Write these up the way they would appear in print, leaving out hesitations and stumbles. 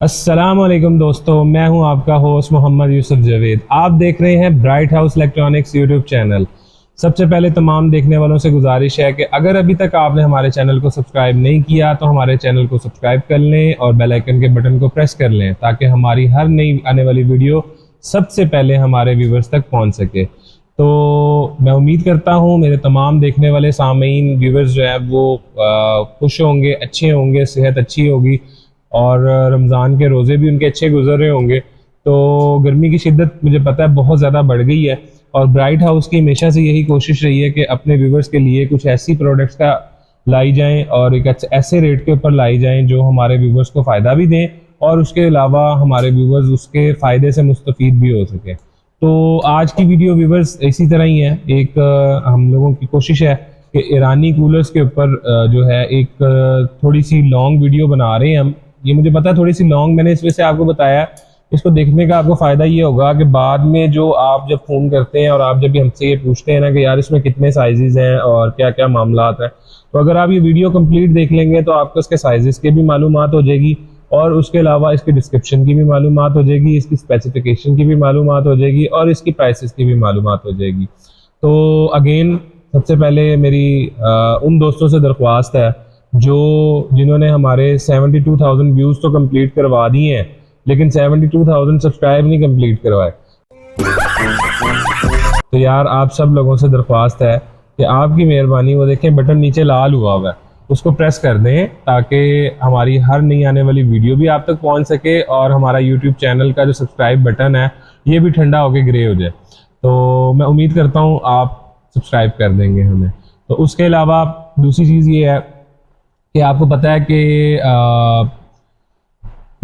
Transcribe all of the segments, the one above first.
अस्सलाम वालेकुम दोस्तों, मैं हूं आपका होस्ट मोहम्मद यूसुफ जावेद। आप देख रहे हैं bright house electronics YouTube channel. सबसे पहले तमाम देखने वालों से गुजारिश है कि अगर अभी तक आपने हमारे चैनल को सब्सक्राइब नहीं किया तो हमारे चैनल को सब्सक्राइब कर लें और बेल आइकन के बटन को प्रेस कर लें ताकि हमारी हर नई आने वाली वीडियो सबसे पहले हमारे व्यूवर्स तक पहुंच सके। तो मैं उम्मीद करता हूं मेरे तमाम देखने वाले सामीन व्यूवर्स जो है वो खुश होंगे, अच्छे होंगे, सेहत अच्छी होगी और रमज़ान के रोज़े भी उनके अच्छे गुजर रहे होंगे। तो गर्मी की शिद्दत मुझे पता है बहुत ज़्यादा बढ़ गई है और ब्राइट हाउस की हमेशा से यही कोशिश रही है कि अपने व्यूवर्स के लिए कुछ ऐसी प्रोडक्ट्स का लाई जाएं और एक ऐसे रेट के ऊपर लाई जाएं जो हमारे व्यूवर्स को फ़ायदा भी दें और उसके अलावा हमारे व्यूवर्स उसके फ़ायदे से मुस्तफ़ीद भी हो सके। तो आज की वीडियो व्यूवर्स इसी तरह ही है। एक हम लोगों की कोशिश है कि ईरानी कूलर्स के ऊपर जो है एक थोड़ी सी लॉन्ग वीडियो बना रहे हैं हम। ये मुझे पता है थोड़ी सी लॉन्ग, मैंने इस वजह से आपको बताया। इसको देखने का आपको फ़ायदा ये होगा कि बाद में जो आप जब फ़ोन करते हैं और आप जब भी हमसे ये पूछते हैं ना कि यार इसमें कितने साइजेस हैं और क्या क्या मामलात हैं, तो अगर आप ये वीडियो कंप्लीट देख लेंगे तो आपको इसके साइजेस की भी मालूमात हो जाएगी और उसके अलावा इसके डिस्क्रिप्शन की भी मालूमात हो जाएगी, इसकी स्पेसिफिकेशन की भी मालूमात हो जाएगी और इसकी प्राइसेस की भी मालूमात हो जाएगी। तो अगेन सबसे पहले मेरी उन दोस्तों से दरख्वास्त है जिन्होंने हमारे 72,000 व्यूज़ तो कंप्लीट करवा दिए हैं लेकिन 72,000 सब्सक्राइब नहीं कंप्लीट करवाए। तो यार आप सब लोगों से दरख्वास्त है कि आपकी मेहरबानी, वो देखें बटन नीचे लाल हुआ है, उसको प्रेस कर दें ताकि हमारी हर नई आने वाली वीडियो भी आप तक पहुंच सके और हमारा यूट्यूब चैनल का जो सब्सक्राइब बटन है ये भी ठंडा होकर ग्रे हो जाए। तो मैं उम्मीद करता हूँ आप सब्सक्राइब कर देंगे हमें। तो उसके अलावा दूसरी चीज़ ये है कि आपको पता है कि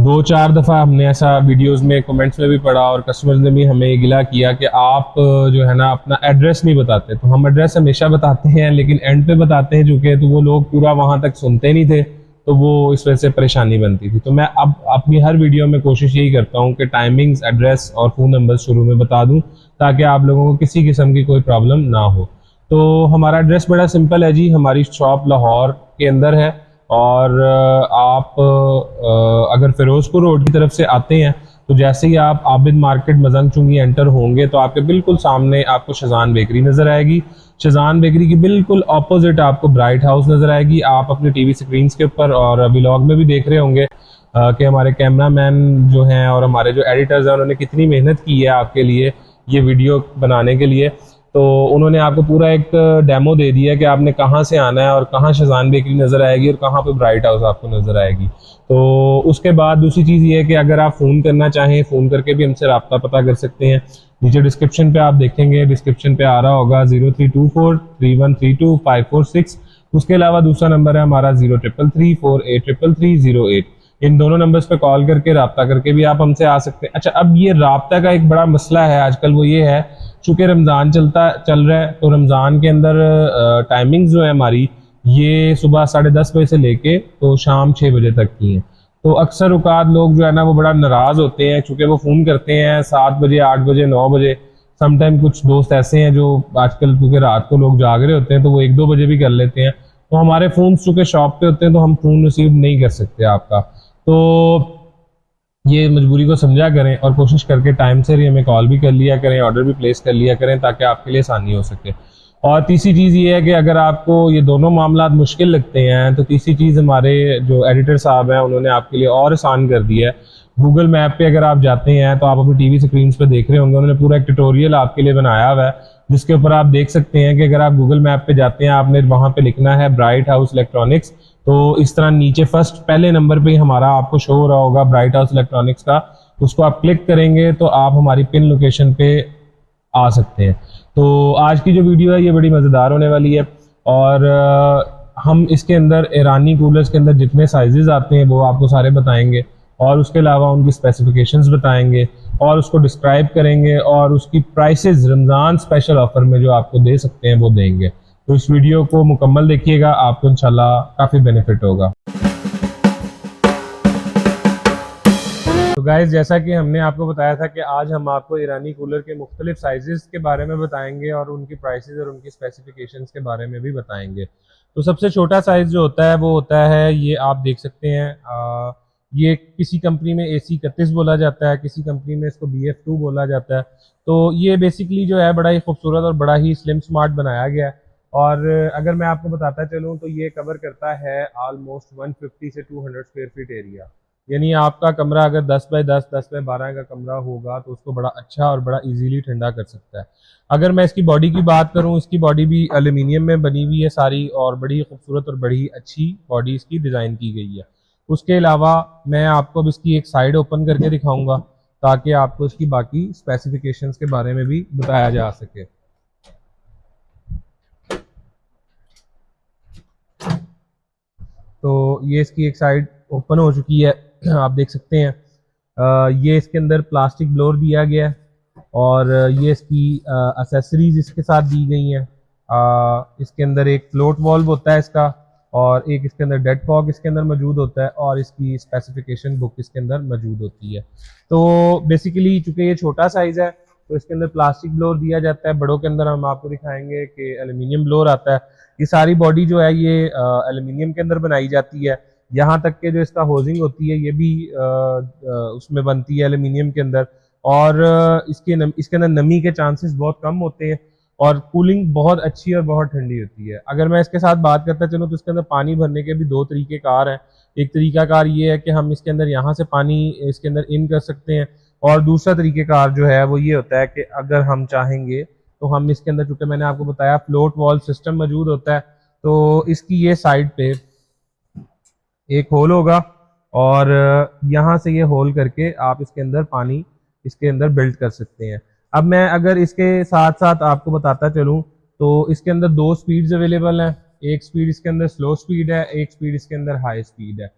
दो चार दफ़ा हमने ऐसा वीडियोस में कमेंट्स में भी पढ़ा और कस्टमर्स ने भी हमें गिला किया कि आप जो है ना अपना एड्रेस नहीं बताते। तो हम एड्रेस हमेशा बताते हैं लेकिन एंड पे बताते हैं चूँकि तो वो लोग पूरा वहाँ तक सुनते नहीं थे, तो वो इस वजह से परेशानी बनती थी। तो मैं अब अपनी हर वीडियो में कोशिश यही करता हूँ कि टाइमिंग्स, एड्रेस और फ़ोन नंबर शुरू में बता दूँ ताकि आप लोगों को किसी किस्म की कोई प्रॉब्लम ना हो। तो हमारा एड्रेस बड़ा सिंपल है जी, हमारी शॉप लाहौर के अंदर है और आप अगर फिरोजपुर रोड की तरफ से आते हैं तो जैसे ही आप आबिद मार्केट मजंग चुंगी एंटर होंगे तो आपके बिल्कुल सामने आपको शजान बेकरी नज़र आएगी। शजान बेकरी की बिल्कुल अपोजिट आपको ब्राइट हाउस नज़र आएगी। आप अपने टीवी स्क्रीन के ऊपर और व्लॉग में भी देख रहे होंगे कि हमारे कैमरामैन जो हैं और हमारे जो एडिटर्स हैं उन्होंने कितनी मेहनत की है आपके लिए ये वीडियो बनाने के लिए। तो उन्होंने आपको पूरा एक डेमो दे दिया कि आपने कहाँ से आना है और कहाँ शजान बेकरी नज़र आएगी और कहाँ पे ब्राइट हाउस आपको नज़र आएगी। तो उसके बाद दूसरी चीज़ ये है कि अगर आप फ़ोन करना चाहें, फ़ोन करके भी हमसे रब्ता पता कर सकते हैं। नीचे डिस्क्रिप्शन पे आप देखेंगे, डिस्क्रिप्शन पे आ रहा होगा 03243132 546। उसके अलावा दूसरा नंबर है हमारा 0333483308। इन दोनों नंबर्स पे कॉल करके रब्ता करके भी आप हमसे आ सकते हैं। अच्छा, अब ये रब्ता का एक बड़ा मसला है आजकल, वो ये है चूँकि रमज़ान चल रहा है तो रमज़ान के अंदर टाइमिंग्स जो है हमारी ये सुबह 10:30 बजे से लेके तो शाम 6 बजे तक की हैं। तो अक्सर औकात लोग जो है ना वो बड़ा नाराज़ होते हैं चूँकि वो फ़ोन करते हैं 7 बजे, 8 बजे, 9 बजे। समटाइम कुछ दोस्त ऐसे हैं जो आजकल क्योंकि रात को लोग जाग रहे होते हैं तो वो 1-2 बजे भी कर लेते हैं। तो हमारे फ़ोन चूँकि शॉप पे होते हैं तो हम फ़ोन रिसीव नहीं कर सकते आपका। तो ये मजबूरी को समझा करें और कोशिश करके टाइम से ही हमें कॉल भी कर लिया करें, ऑर्डर भी प्लेस कर लिया करें ताकि आपके लिए आसानी हो सके। और तीसरी चीज़ ये है कि अगर आपको ये दोनों मामलात मुश्किल लगते हैं तो तीसरी चीज़ हमारे जो एडिटर साहब हैं उन्होंने आपके लिए और आसान कर दिया है। गूगल मैप पे अगर आप जाते हैं तो आप अपनी टीवी स्क्रीन पे देख रहे होंगे, उन्होंने पूरा एक ट्यूटोरियल आपके लिए बनाया हुआ है जिसके ऊपर आप देख सकते हैं कि अगर आप गूगल मैप पे जाते हैं आपने वहाँ पे लिखना है ब्राइट हाउस इलेक्ट्रॉनिक्स। तो इस तरह नीचे फर्स्ट पहले नंबर पे ही हमारा आपको शो हो रहा होगा ब्राइट हाउस इलेक्ट्रॉनिक्स का, उसको आप क्लिक करेंगे तो आप हमारी पिन लोकेशन पे आ सकते हैं। तो आज की जो वीडियो है ये बड़ी मज़ेदार होने वाली है और हम इसके अंदर ईरानी कूलर्स के अंदर जितने साइजेस आते हैं वो आपको सारे बताएंगे और उसके अलावा उनकी स्पेसिफिकेशंस बताएंगे और उसको डिस्क्राइब करेंगे और उसकी प्राइसेस रमज़ान स्पेशल ऑफर में जो आपको दे सकते हैं वो देंगे। तो इस वीडियो को मुकम्मल देखिएगा, आपको इंशाल्लाह काफ़ी बेनिफिट होगा। तो गाइज, जैसा कि हमने आपको बताया था कि आज हम आपको ईरानी कूलर के मुख्तलिफ साइजेस के बारे में बताएंगे और उनकी प्राइसेस और उनकी स्पेसिफिकेशंस के बारे में भी बताएंगे। तो सबसे छोटा साइज़ जो होता है वो होता है, ये आप देख सकते हैं ये किसी कंपनी में AC31 बोला जाता है, किसी कंपनी में इसको BF2 बोला जाता है। तो ये बेसिकली जो है बड़ा ही खूबसूरत और बड़ा ही स्लिम स्मार्ट बनाया गया है। और अगर मैं आपको बताता चलूँ तो ये कवर करता है ऑलमोस्ट 150 से 200 स्क्वायर फीट एरिया। यानी आपका कमरा अगर 10 बाय 10, 10 बाय 12 का कमरा होगा तो उसको बड़ा अच्छा और बड़ा इजीली ठंडा कर सकता है। अगर मैं इसकी बॉडी की बात करूं, इसकी बॉडी भी एल्यूमिनियम में बनी हुई है सारी, और बड़ी खूबसूरत और बड़ी अच्छी बॉडी इसकी डिज़ाइन की गई है। उसके अलावा मैं आपको अब इसकी एक साइड ओपन करके दिखाऊंगा ताकि आपको इसकी बाकी स्पेसिफिकेशंस के बारे में भी बताया जा सके। तो ये इसकी एक साइड ओपन हो चुकी है, आप देख सकते हैं। ये इसके अंदर प्लास्टिक ब्लोर दिया गया है और ये इसकी एसेसरीज इसके साथ दी गई हैं। इसके अंदर एक फ्लोट वॉल्व होता है इसका, और एक इसके अंदर डेड कॉक इसके अंदर मौजूद होता है, और इसकी स्पेसिफिकेशन बुक इसके अंदर मौजूद होती है। तो बेसिकली चूंकि ये छोटा साइज है तो इसके अंदर प्लास्टिक ब्लोर दिया जाता है। बड़ों के अंदर हम आपको दिखाएंगे कि एल्यूमिनियम ब्लोर आता है। ये सारी बॉडी जो है ये एल्यूमिनियम के अंदर बनाई जाती है। यहाँ तक के जो इसका होजिंग होती है ये भी उसमें बनती है एल्यूमिनियम के अंदर। और इसके अंदर नमी के चांसेस बहुत कम होते हैं और कूलिंग बहुत अच्छी और बहुत ठंडी होती है। अगर मैं इसके साथ बात करता चलूँ तो इसके अंदर पानी भरने के भी दो तरीके कार हैं। एक तरीका कार ये है कि हम इसके अंदर यहाँ से पानी इसके अंदर इन कर सकते हैं, और दूसरा तरीक़ेकार जो है वो ये होता है कि अगर हम चाहेंगे तो हम इसके अंदर, चूंकि मैंने आपको बताया फ्लोट वॉल्व सिस्टम मौजूद होता है, तो इसकी ये साइड पे एक होल होगा और यहाँ से ये होल करके आप इसके अंदर पानी इसके अंदर बिल्ड कर सकते हैं। अब मैं अगर इसके साथ साथ आपको बताता चलूँ तो इसके अंदर दो स्पीड्स अवेलेबल हैं। एक स्पीड इसके अंदर स्लो स्पीड है, एक स्पीड इसके अंदर हाई स्पीड है।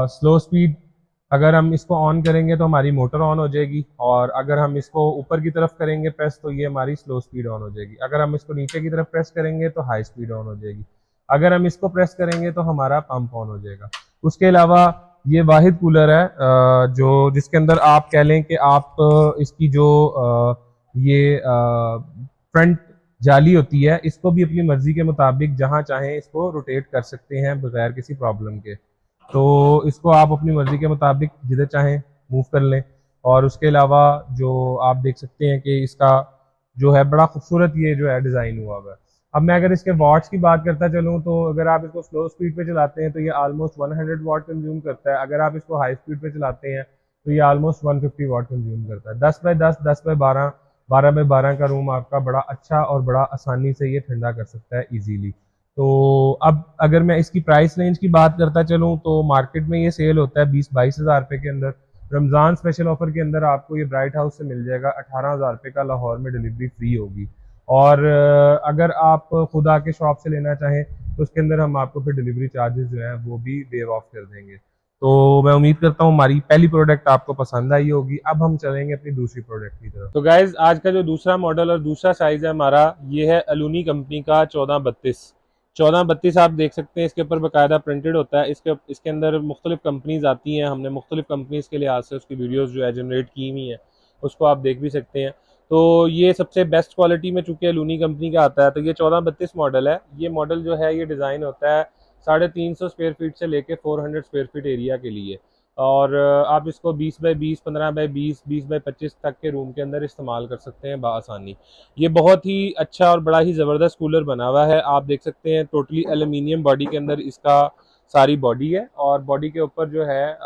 स्लो स्पीड अगर हम इसको ऑन करेंगे तो हमारी मोटर ऑन हो जाएगी, और अगर हम इसको ऊपर की तरफ करेंगे प्रेस तो ये हमारी स्लो स्पीड ऑन हो जाएगी। अगर हम इसको नीचे की तरफ प्रेस करेंगे तो हाई स्पीड ऑन हो जाएगी। अगर हम इसको प्रेस करेंगे तो हमारा पंप ऑन हो जाएगा। उसके अलावा ये वाहिद कूलर है जो जिसके अंदर आप कह लें कि आप इसकी जो ये फ्रंट जाली होती है इसको भी अपनी मर्जी के मुताबिक जहां चाहें इसको रोटेट कर सकते हैं बगैर किसी प्रॉब्लम के। तो इसको आप अपनी मर्जी के मुताबिक जिधर चाहें मूव कर लें। और उसके अलावा जो आप देख सकते हैं कि इसका जो है बड़ा खूबसूरत ये जो है डिज़ाइन हुआ हुआ है। अब मैं अगर इसके वाट्स की बात करता चलूँ तो अगर आप इसको स्लो स्पीड पे चलाते हैं तो ये ऑलमोस्ट 100 वाट कंज्यूम करता है। अगर आप इसको हाई स्पीड पे चलाते हैं तो ये ऑलमोस्ट 150 वाट कंज्यूम करता है। 10 बाय 10, 10 बाय 12, 12 बाय 12 का रूम आपका बड़ा अच्छा और बड़ा आसानी से ये ठंडा कर सकता है ईजीली। तो अब अगर मैं इसकी प्राइस रेंज की बात करता चलूँ तो मार्केट में ये सेल होता है 20-22 हज़ार रुपये के अंदर। रमज़ान स्पेशल ऑफर के अंदर आपको ये ब्राइट हाउस से मिल जाएगा 18 हज़ार रुपये का, लाहौर में डिलीवरी फ्री होगी। और अगर आप खुद आके शॉप से लेना चाहें तो उसके अंदर हम आपको फिर डिलीवरी चार्जेस जो है वो भी वेव ऑफ कर देंगे। तो मैं उम्मीद करता हूँ हमारी पहली प्रोडक्ट आपको पसंद आई होगी। अब हम चलेंगे अपनी दूसरी प्रोडक्ट की तरफ। तो गाइज आज का जो दूसरा मॉडल और दूसरा साइज है हमारा ये है अलूनी कंपनी का 1432। 1432 आप देख सकते हैं इसके ऊपर बाकायदा प्रिंटेड होता है। इसके अंदर मुख्तलिफ कंपनीज आती हैं। हमने मुख्तलिफ कंपनीज के लिहाज से उसकी वीडियोज़ जो है जनरेट की हुई हैं, उसको आप देख भी सकते हैं। तो ये सबसे बेस्ट क्वालिटी में चूंकि लूनी कंपनी का आता है तो ये 1432 मॉडल है। ये मॉडल जो है ये डिज़ाइन होता है 350 स्क्वायर फीट से लेके 400 स्क्वायर फीट एरिया के लिए। और आप इसको 20 बाई 20, 15 बाई 20, 20 बाई 25 तक के रूम के अंदर इस्तेमाल कर सकते हैं बआसानी। ये बहुत ही अच्छा और बड़ा ही ज़बरदस्त कूलर बना हुआ है। आप देख सकते हैं टोटली एल्यूमिनियम बॉडी के अंदर इसका सारी बॉडी है, और बॉडी के ऊपर जो है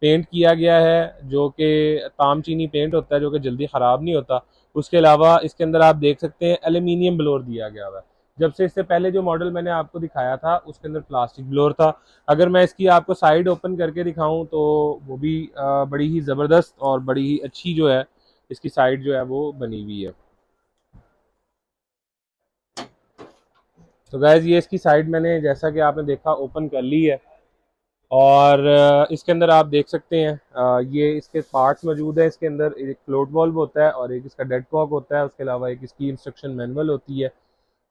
पेंट किया गया है जो कि तामचीनी पेंट होता है जो कि जल्दी ख़राब नहीं होता। उसके अलावा इसके अंदर आप देख सकते हैं एल्यूमिनियम ब्लोर दिया गया हुआ है। जब से इससे पहले जो मॉडल मैंने आपको दिखाया था उसके अंदर प्लास्टिक ब्लोर था। अगर मैं इसकी आपको साइड ओपन करके दिखाऊं तो वो भी बड़ी ही ज़बरदस्त और बड़ी ही अच्छी जो है इसकी साइड जो है वो बनी हुई है। तो गाइज ये इसकी साइड मैंने जैसा कि आपने देखा ओपन कर ली है, और इसके अंदर आप देख सकते हैं ये इसके पार्ट्स मौजूद है। इसके अंदर एक फ्लोट वॉल्व होता है और एक इसका डेड कॉक होता है। उसके अलावा एक इसकी इंस्ट्रक्शन मैनुअल होती है।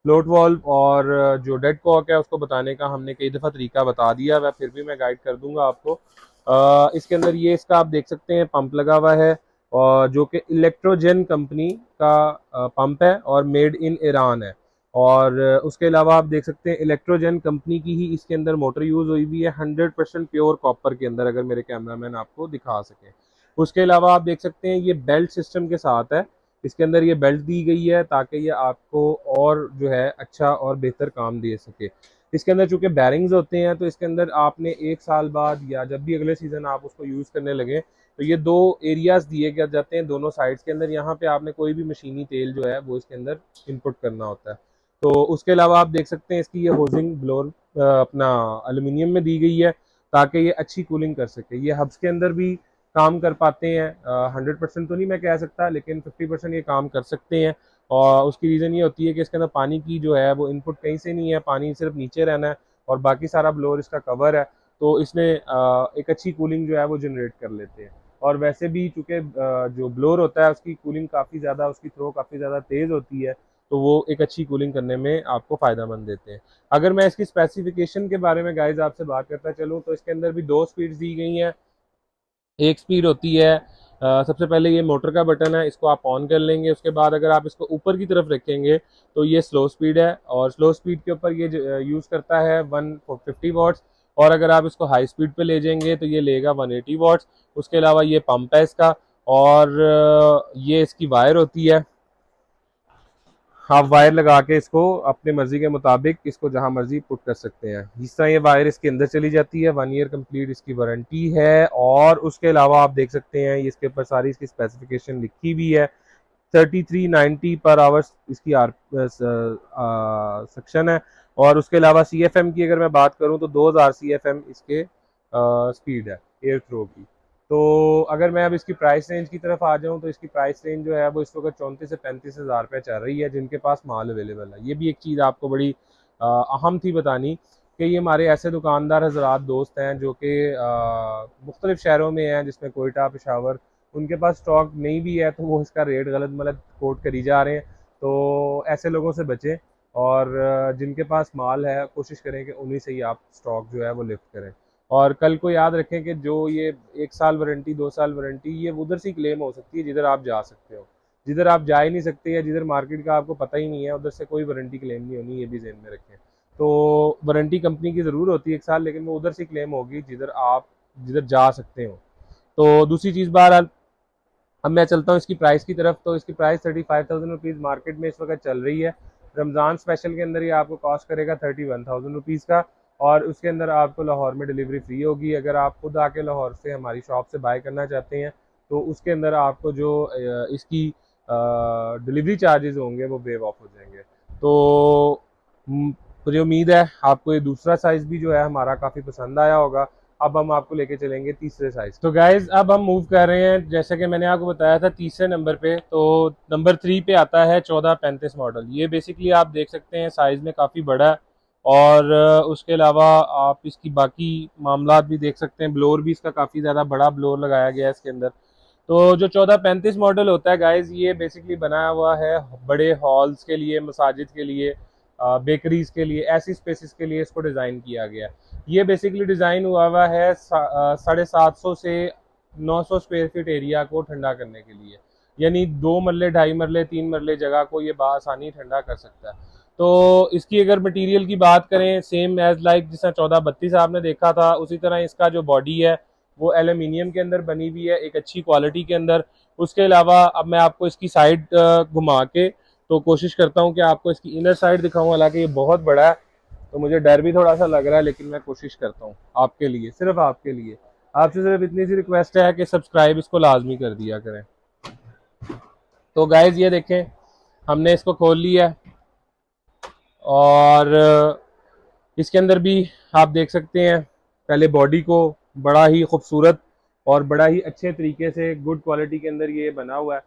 फ्लोट वॉल्व और जो डेड कॉक है उसको बताने का हमने कई दफ़ा तरीका बता दिया है, फिर भी मैं गाइड कर दूंगा आपको। इसके अंदर ये इसका आप देख सकते हैं पंप लगा हुआ है, और जो कि इलेक्ट्रोजन कंपनी का पंप है और मेड इन ईरान है। और उसके अलावा आप देख सकते हैं इलेक्ट्रोजन कंपनी की ही इसके अंदर मोटर यूज़ हुई हुई है 100% प्योर कॉपर के अंदर, अगर मेरे कैमरामैन आपको दिखा सके। उसके अलावा आप देख सकते हैं ये बेल्ट सिस्टम के साथ है, इसके अंदर ये बेल्ट दी गई है ताकि ये आपको और जो है अच्छा और बेहतर काम दे सके। इसके अंदर चूंकि बैरिंग्स होते हैं तो इसके अंदर आपने 1 साल बाद या जब भी अगले सीज़न आप उसको यूज़ करने लगे तो ये 2 एरियाज दिए गए जाते हैं दोनों साइड्स के अंदर। यहाँ पे आपने कोई भी मशीनी तेल जो है वो इसके अंदर इनपुट करना होता है। तो उसके अलावा आप देख सकते हैं इसकी ये होजिंग ब्लोर अपना एल्यूमिनियम में दी गई है ताकि ये अच्छी कूलिंग कर सके। ये हब्स के अंदर भी काम कर पाते हैं, 100% तो नहीं मैं कह सकता, लेकिन 50% ये काम कर सकते हैं। और उसकी रीज़न ये होती है कि इसके अंदर पानी की जो है वो इनपुट कहीं से नहीं है, पानी सिर्फ नीचे रहना है और बाकी सारा ब्लोर इसका कवर है, तो इसमें एक अच्छी कूलिंग जो है वो जनरेट कर लेते हैं। और वैसे भी चूंकि जो ब्लोर होता है उसकी कूलिंग काफ़ी ज़्यादा, उसकी थ्रो काफ़ी ज़्यादा तेज़ होती है, तो वो एक अच्छी कूलिंग करने में आपको फ़ायदेमंद देते हैं। अगर मैं इसकी स्पेसिफिकेशन के बारे में गाइज आपसे बात करता चलूँ तो इसके अंदर भी 2 स्पीड्स दी गई हैं। एक स्पीड होती है सबसे पहले ये मोटर का बटन है, इसको आप ऑन कर लेंगे, उसके बाद अगर आप इसको ऊपर की तरफ रखेंगे तो ये स्लो स्पीड है, और स्लो स्पीड के ऊपर ये यूज़ करता है 150 वाट्स। और अगर आप इसको हाई स्पीड पे ले जाएंगे तो ये लेगा 180 वाट्स। उसके अलावा ये पंप है इसका, और ये इसकी वायर होती है, आप वायर लगा के इसको अपने मर्जी के मुताबिक इसको जहां मर्जी पुट कर सकते हैं। जिस तरह ये वायर इसके अंदर चली जाती है, 1 ईयर कंप्लीट इसकी वारंटी है। और उसके अलावा आप देख सकते हैं इसके ऊपर सारी इसकी स्पेसिफिकेशन लिखी हुई है। 3390 पर आवर्स इसकी सेक्शन है। और उसके अलावा CFM की अगर मैं बात करूं तो 2000 CFM इसके स्पीड है एयर थ्रो की। तो अगर मैं अब इसकी प्राइस रेंज की तरफ आ जाऊं तो इसकी प्राइस रेंज जो है वो इस वक्त 34 से 35 हज़ार रुपये चल रही है, जिनके पास माल अवेलेबल है। ये भी एक चीज़ आपको बड़ी अहम थी बतानी कि ये हमारे ऐसे दुकानदार हजरात दोस्त हैं जो कि मुख्तलिफ शहरों में हैं, जिसमें कोयटा, पेशावर, उनके पास स्टॉक नहीं भी है तो वो इसका रेट गलत मलत कोट करी जा रहे हैं। तो ऐसे लोगों से बचें, और जिनके पास माल है कोशिश करें कि उन्हीं से ही आप स्टॉक जो है वो लिफ्ट करें। और कल को याद रखें कि जो ये 1 साल वारंटी, 2 साल वारंटी, ये उधर से क्लेम हो सकती है जिधर आप जा सकते हो। जिधर आप जा ही नहीं सकते या जिधर मार्केट का आपको पता ही नहीं है, उधर से कोई वारंटी क्लेम नहीं होनी, ये भी ध्यान में रखें। तो वारंटी कंपनी की ज़रूर होती है 1 साल, लेकिन वो उधर से क्लेम होगी जिधर आप जिधर जा सकते हो। तो दूसरी चीज़ बहरहाल, अब मैं चलता हूँ इसकी प्राइस की तरफ। तो इसकी प्राइस 35,000 रुपीज़ मार्केट में इस वक्त चल रही है। रमज़ान स्पेशल के अंदर ये आपको कॉस्ट करेगा 31,000 रुपीज़ का, और उसके अंदर आपको लाहौर में डिलीवरी फ्री होगी। अगर आप खुद आके लाहौर से हमारी शॉप से बाय करना चाहते हैं तो उसके अंदर आपको जो इसकी डिलीवरी चार्जेस होंगे वो वेव ऑफ हो जाएंगे। तो मुझे उम्मीद है आपको ये दूसरा साइज़ भी जो है हमारा काफ़ी पसंद आया होगा। अब हम आपको लेके चलेंगे तीसरे साइज। तो गाइज अब हम मूव कर रहे हैं, जैसे कि मैंने आपको बताया था, तीसरे नंबर पे। तो नंबर 3 पे आता है 1435 मॉडल। ये बेसिकली आप देख सकते हैं साइज़ में काफ़ी बड़ा है, और उसके अलावा आप इसकी बाकी मामलात भी देख सकते हैं। ब्लोर भी इसका काफ़ी ज़्यादा बड़ा ब्लोर लगाया गया है इसके अंदर। तो जो 1435 मॉडल होता है गाइज, ये बेसिकली बनाया हुआ है बड़े हॉल्स के लिए, मसाजिद के लिए, बेकरीज के लिए, ऐसी स्पेसिस के लिए इसको डिज़ाइन किया गया है। ये बेसिकली डिज़ाइन हुआ है 750 से 900 स्क्वायर फीट एरिया को ठंडा करने के लिए, यानी 2 मरले, 2.5 मरले, 3 मरले जगह को ये बआसानी ठंडा कर सकता है। तो इसकी अगर मटेरियल की बात करें, सेम एज लाइक जिस तरह 1432 आपने देखा था, उसी तरह इसका जो बॉडी है वो एल्यूमिनियम के अंदर बनी हुई है, एक अच्छी क्वालिटी के अंदर। उसके अलावा अब मैं आपको इसकी साइड घुमा के तो कोशिश करता हूँ कि आपको इसकी इनर साइड दिखाऊँ, हालांकि ये बहुत बड़ा है तो मुझे डर भी थोड़ा सा लग रहा है, लेकिन मैं कोशिश करता हूँ आपके लिए, सिर्फ आपके लिए। आपसे सिर्फ इतनी सी रिक्वेस्ट है कि सब्सक्राइब इसको लाजमी कर दिया करें। तो गाइज ये देखें, हमने इसको खोल लिया है, और इसके अंदर भी आप देख सकते हैं पहले बॉडी को बड़ा ही खूबसूरत और बड़ा ही अच्छे तरीके से गुड क्वालिटी के अंदर ये बना हुआ है।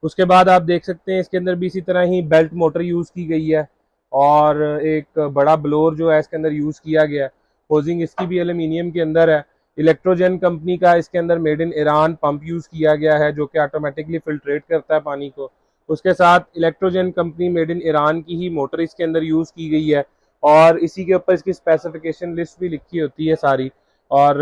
उसके बाद आप देख सकते हैं इसके अंदर भी इसी तरह ही बेल्ट मोटर यूज़ की गई है, और एक बड़ा ब्लोर जो है इसके अंदर यूज़ किया गया है। होजिंग इसकी भी एल्यूमिनियम के अंदर है। इलेक्ट्रोजन कंपनी का इसके अंदर made in Iran pump use किया गया है, जो कि ऑटोमेटिकली फिल्ट्रेट करता है पानी को। उसके साथ इलेक्ट्रोजन कंपनी मेड इन ईरान की ही मोटर इसके अंदर यूज़ की गई है, और इसी के ऊपर इसकी स्पेसिफिकेशन लिस्ट भी लिखी होती है सारी। और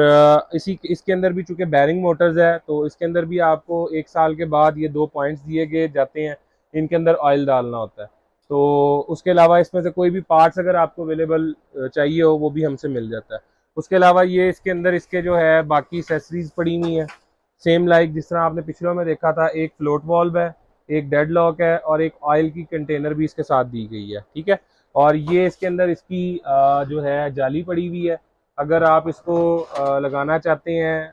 इसी इसके अंदर भी चूंकि बैरिंग मोटर्स है, तो इसके अंदर भी आपको 1 साल के बाद ये 2 पॉइंट्स दिए गए जाते हैं, इनके अंदर ऑयल डालना होता है। तो उसके अलावा इसमें से कोई भी पार्ट्स अगर आपको अवेलेबल चाहिए हो वो भी हमसे मिल जाता है। उसके अलावा ये इसके अंदर इसके जो है बाकी एक्सेसरीज पड़ी हुई हैं, सेम लाइक जिस तरह आपने पिछले में देखा था, एक फ्लोट वॉल्व है, एक डेड लॉक है और एक ऑयल की कंटेनर भी इसके साथ दी गई है, ठीक है। और ये इसके अंदर इसकी जो है जाली पड़ी हुई है, अगर आप इसको लगाना चाहते हैं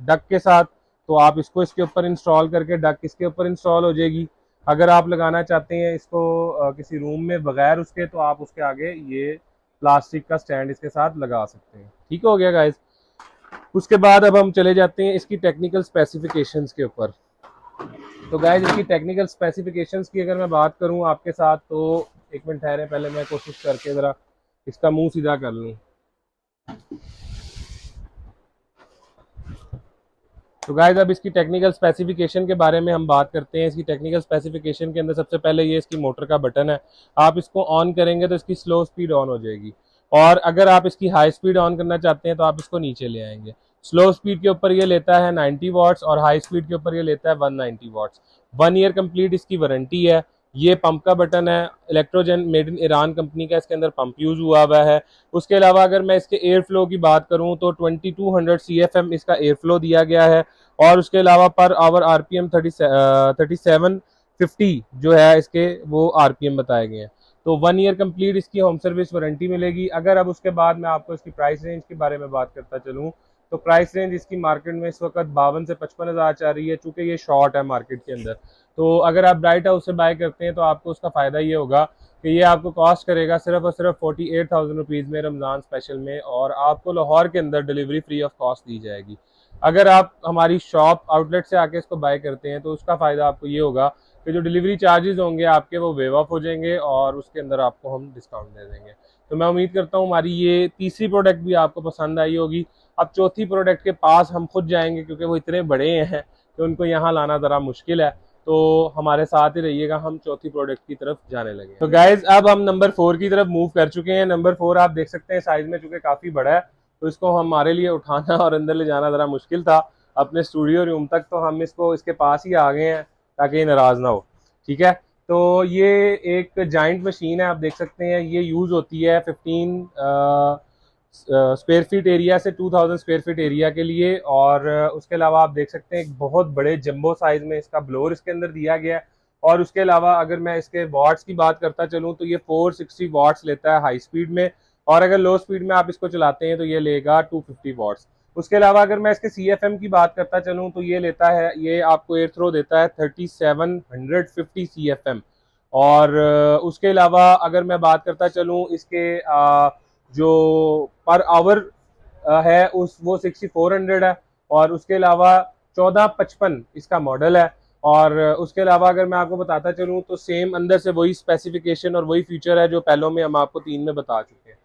डक के साथ तो आप इसको इसके ऊपर इंस्टॉल करके डक इसके ऊपर इंस्टॉल हो जाएगी। अगर आप लगाना चाहते हैं इसको किसी रूम में बगैर उसके, तो आप उसके आगे ये प्लास्टिक का स्टैंड इसके साथ लगा सकते हैं। ठीक हो गया गाइस। उसके बाद अब हम चले जाते हैं इसकी टेक्निकल स्पेसिफिकेशंस के ऊपर। तो गाइस इसकी टेक्निकल स्पेसिफिकेशंस की अगर मैं बात करूं आपके साथ, तो एक मिनट ठहरे, पहले मैं कोशिश करके ज़रा इसका मुंह सीधा कर लूं। तो गाइस अब इसकी टेक्निकल स्पेसिफिकेशन के बारे में हम बात करते हैं। इसकी टेक्निकल स्पेसिफिकेशन के अंदर सबसे पहले ये इसकी मोटर का बटन है, आप इसको ऑन करेंगे तो इसकी स्लो स्पीड ऑन हो जाएगी, और अगर आप इसकी हाई स्पीड ऑन करना चाहते हैं तो आप इसको नीचे ले आएंगे। स्लो स्पीड के ऊपर ये लेता है 90 वाट्स और हाई स्पीड के ऊपर ये लेता है 190 वाट्स। 1 ईयर कंप्लीट इसकी वारंटी है। ये पंप का बटन है, इलेक्ट्रोजन मेड इन ईरान कंपनी का इसके अंदर पंप यूज हुआ हुआ है। उसके अलावा अगर मैं इसके एयर फ्लो की बात करूं तो 2200 CFM इसका एयर फ्लो दिया गया है, और उसके अलावा पर आवर RPM 3750 जो है इसके वो RPM बताए गए हैं। तो 1 ईयर कंप्लीट इसकी होम सर्विस वारंटी मिलेगी। अगर अब उसके बाद मैं आपको इसकी प्राइस रेंज के बारे में बात करता चलूँ, तो प्राइस रेंज इसकी मार्केट में इस वक्त 52 से 55 हज़ार चल रही है, चूंकि ये शॉर्ट है मार्केट के अंदर। तो अगर आप ब्राइट हाउस से बाय करते हैं तो आपको उसका फ़ायदा ये होगा कि ये आपको कॉस्ट करेगा सिर्फ और सिर्फ 48,000 रुपीज़ में रमज़ान स्पेशल में, और आपको लाहौर के अंदर डिलीवरी फ्री ऑफ कॉस्ट दी जाएगी। अगर आप हमारी शॉप आउटलेट से आके इसको बाय करते हैं तो उसका फ़ायदा आपको ये होगा कि जो डिलीवरी चार्जेस होंगे आपके वो वेव ऑफ हो जाएंगे, और उसके अंदर आपको हम डिस्काउंट दे देंगे। तो मैं उम्मीद करता हूँ हमारी ये तीसरी प्रोडक्ट भी आपको पसंद आई होगी। अब चौथी प्रोडक्ट के पास हम खुद जाएंगे, क्योंकि वो इतने बड़े हैं कि उनको यहाँ लाना ज़रा मुश्किल है। तो हमारे साथ ही रहिएगा, हम चौथी प्रोडक्ट की तरफ जाने लगे। तो गाइज अब हम नंबर 4 की तरफ मूव कर चुके हैं। नंबर 4 आप देख सकते हैं साइज में चूंकि काफ़ी बड़ा है, तो इसको हमारे लिए उठाना और अंदर ले जाना ज़रा मुश्किल था अपने स्टूडियो रूम तक, तो हम इसको इसके पास ही आ गए हैं ताकि ये नाराज़ ना हो। ठीक है, तो ये एक जाइंट मशीन है, आप देख सकते हैं। ये यूज़ होती है 15 स्क्वायर फीट एरिया से 2000 स्क्वायर फीट एरिया के लिए, और उसके अलावा आप देख सकते हैं एक बहुत बड़े जंबो साइज में इसका ब्लोअर इसके अंदर दिया गया है। और उसके अलावा अगर मैं इसके वाट्स की बात करता चलूँ तो ये 460 वाट्स लेता है हाई स्पीड में, और अगर लो स्पीड में आप इसको चलाते हैं तो ये लेगा 250 वाट्स। उसके अलावा अगर मैं इसके CFM की बात करता चलूँ तो ये लेता है, ये आपको एयर थ्रो देता है 3750 CFM। और उसके अलावा अगर मैं बात करता चलूँ इसके जो पर आवर है उस वो 6400 है, और उसके अलावा 1455 इसका मॉडल है। और उसके अलावा अगर मैं आपको बताता चलूँ तो सेम अंदर से वही स्पेसिफिकेशन और वही फीचर है जो पहलों में हम आपको 3 में बता चुके हैं।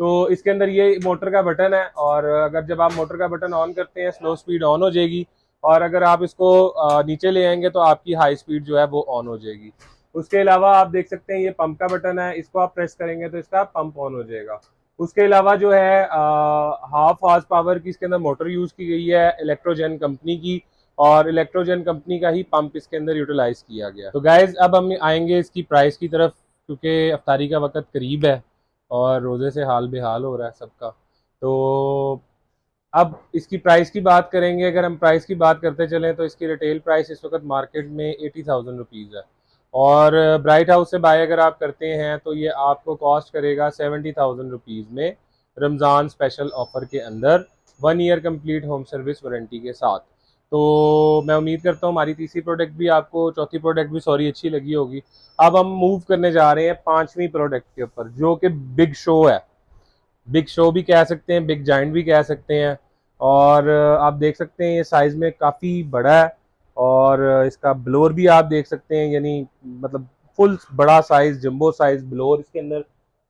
तो इसके अंदर ये मोटर का बटन है, और अगर जब आप मोटर का बटन ऑन करते हैं स्लो स्पीड ऑन हो जाएगी, और अगर आप इसको नीचे ले आएंगे तो आपकी हाई स्पीड जो है वो ऑन हो जाएगी। उसके अलावा आप देख सकते हैं ये पंप का बटन है, इसको आप प्रेस करेंगे तो इसका पंप ऑन हो जाएगा। उसके अलावा जो है हाफ हॉर्स पावर की इसके अंदर मोटर यूज़ की गई है इलेक्ट्रोजन कंपनी की, और इलेक्ट्रोजन कंपनी का ही पंप इसके अंदर यूटिलाइज किया गया। तो गाइज अब हम आएंगे इसकी प्राइस की तरफ, क्योंकि अफ्तारी का वक्त करीब है और रोज़े से हाल बेहाल हो रहा है सबका। तो अब इसकी प्राइस की बात करेंगे। अगर हम प्राइस की बात करते चलें तो इसकी रिटेल प्राइस इस वक्त मार्केट में 80,000 रुपीज़ है, और ब्राइट हाउस से बाय अगर आप करते हैं तो ये आपको कॉस्ट करेगा 70,000 रुपीज़ में रमज़ान स्पेशल ऑफर के अंदर 1 year complete home service warranty के साथ। तो मैं उम्मीद करता हूँ हमारी तीसरी प्रोडक्ट भी आपको, चौथी प्रोडक्ट भी सॉरी, अच्छी लगी होगी। अब हम मूव करने जा रहे हैं पांचवी प्रोडक्ट के ऊपर, जो कि बिग शो है। बिग शो भी कह सकते हैं, बिग जाइंट भी कह सकते हैं। और आप देख सकते हैं ये साइज़ में काफ़ी बड़ा है, और इसका ब्लोअर भी आप देख सकते हैं, यानी मतलब फुल बड़ा साइज़ जंबो साइज़ ब्लोअर इसके अंदर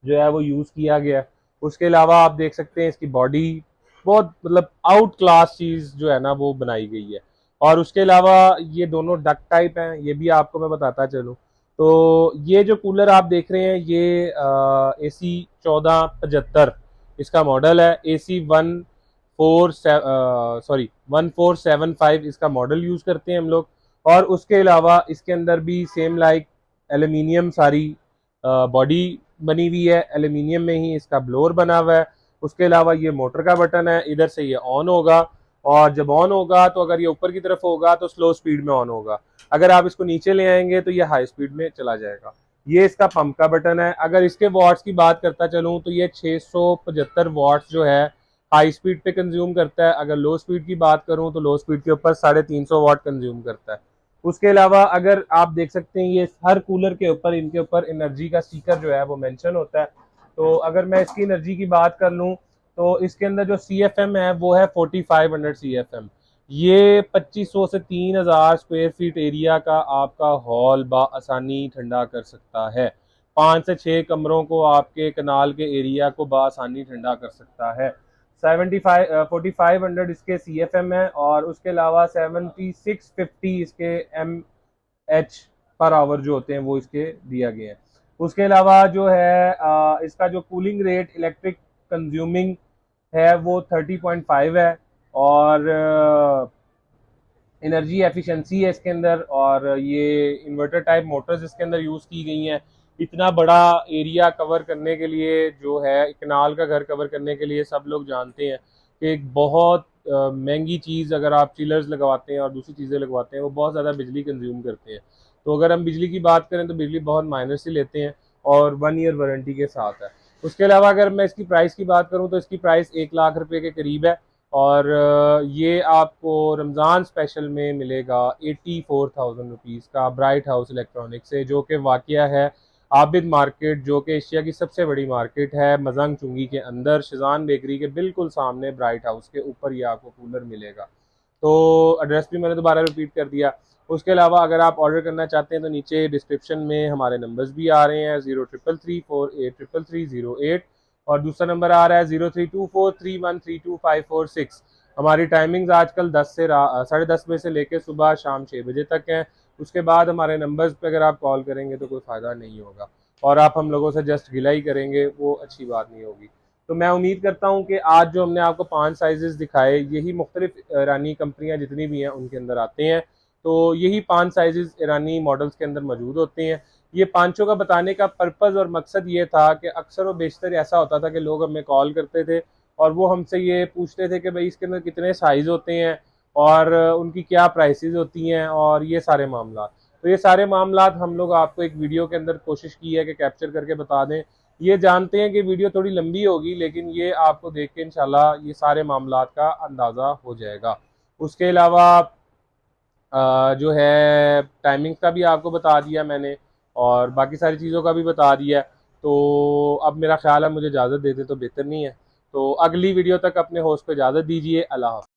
जो है वो यूज़ किया गया है। उसके अलावा आप देख सकते हैं इसकी बॉडी बहुत मतलब आउट क्लास चीज़ जो है ना वो बनाई गई है। और उसके अलावा ये दोनों डक टाइप हैं, ये भी आपको मैं बताता चलूँ। तो ये जो कूलर आप देख रहे हैं ये AC 1475 इसका मॉडल है। AC 1475 इसका मॉडल यूज़ करते हैं हम लोग। और उसके अलावा इसके अंदर भी सेम लाइक एल्यूमिनियम सारी बॉडी बनी हुई है एल्यूमिनियम में ही, इसका ब्लोअर बना हुआ है। उसके अलावा ये मोटर का बटन है, इधर से ये ऑन होगा, और जब ऑन होगा तो अगर ये ऊपर की तरफ होगा तो स्लो स्पीड में ऑन होगा, अगर आप इसको नीचे ले आएंगे तो ये हाई स्पीड में चला जाएगा। ये इसका पंप का बटन है। अगर इसके वॉट्स की बात करता चलूँ तो ये 675 वॉट्स जो है हाई स्पीड पे कंज्यूम करता है। अगर लो स्पीड की बात करूँ तो लो स्पीड के ऊपर 350 वाट कंज्यूम करता है। उसके अलावा अगर आप देख सकते हैं, ये हर कूलर के ऊपर, इनके ऊपर एनर्जी का स्टिकर जो है वो मेंशन होता है। तो अगर मैं इसकी एनर्जी की बात कर लूँ तो इसके अंदर जो CFM है वो है 4500 CFM। ये 2500 से 3000 स्क्वायर फीट एरिया का आपका हॉल आसानी ठंडा कर सकता है। 5 से 6 कमरों को, आपके कनाल के एरिया को आसानी ठंडा कर सकता है। 4500 इसके CFM है, और उसके अलावा 7650 इसके MH पर आवर जो होते हैं वो इसके दिया गया है। उसके अलावा जो है इसका जो कूलिंग रेट इलेक्ट्रिक कंज्यूमिंग है वो 30.5 है, और एनर्जी एफिशिएंसी है इसके अंदर, और ये इन्वर्टर टाइप मोटर्स इसके अंदर यूज़ की गई हैं। इतना बड़ा एरिया कवर करने के लिए, जो है कनाल का घर कवर करने के लिए, सब लोग जानते हैं कि एक बहुत महंगी चीज़, अगर आप चिलर्स लगवाते हैं और दूसरी चीज़ें लगवाते हैं वो बहुत ज़्यादा बिजली कंज्यूम करते हैं। तो अगर हम बिजली की बात करें तो बिजली बहुत माइनर से लेते हैं, और 1 ईयर वारंटी के साथ है। उसके अलावा अगर मैं इसकी प्राइस की बात करूं तो इसकी प्राइस 1 लाख रुपए के करीब है, और ये आपको रमज़ान स्पेशल में मिलेगा 84,000 रुपीज़ का ब्राइट हाउस इलेक्ट्रॉनिक से, जो कि वाक़या है आबिद मार्केट, जो कि एशिया की सबसे बड़ी मार्केट है मजंग चुंगी के अंदर, शिजान बेकरी के बिल्कुल सामने ब्राइट हाउस के ऊपर ये आपको कूलर मिलेगा। तो एड्रेस भी मैंने दोबारा रिपीट कर दिया। उसके अलावा अगर आप ऑर्डर करना चाहते हैं तो नीचे डिस्क्रिप्शन में हमारे नंबर्स भी आ रहे हैं, 0333483308, और दूसरा नंबर आ रहा है 0324313256। हमारी टाइमिंग्स आजकल 10 से 10:30 बजे से लेकर सुबह शाम 6 बजे तक हैं। उसके बाद हमारे नंबर्स पे अगर आप कॉल करेंगे तो कोई फ़ायदा नहीं होगा, और आप हम लोगों से जस्ट गिला ही करेंगे, वो अच्छी बात नहीं होगी। तो मैं उम्मीद करता हूँ कि आज जो हमने आपको 5 साइजेस दिखाए, यही मुख्तलिफ ईरानी कंपनियाँ जितनी भी हैं उनके अंदर आते हैं। तो यही 5 साइजेस ईरानी मॉडल्स के अंदर मौजूद होते हैं। ये पांचों का बताने का पर्पज़ और मकसद ये था कि अक्सर व बेशतर ऐसा होता था कि लोग हमें कॉल करते थे और वो हमसे ये पूछते थे कि भाई इसके अंदर कितने साइज़ होते हैं और उनकी क्या प्राइसेस होती हैं, और ये सारे मामला। तो ये सारे मामला हम लोग आपको एक वीडियो के अंदर कोशिश की है कि कैप्चर करके बता दें। ये जानते हैं कि वीडियो थोड़ी लंबी होगी, लेकिन ये आपको देख के इंशाल्लाह ये सारे मामला का अंदाज़ा हो जाएगा। उसके अलावा जो है टाइमिंग का भी आपको बता दिया मैंने, और बाकी सारी चीज़ों का भी बता दिया। तो अब मेरा ख्याल है मुझे इजाज़त देते तो बेहतर नहीं है। तो अगली वीडियो तक अपने होस्ट को इजाज़त दीजिए। अल्लाह हाफ़िज़।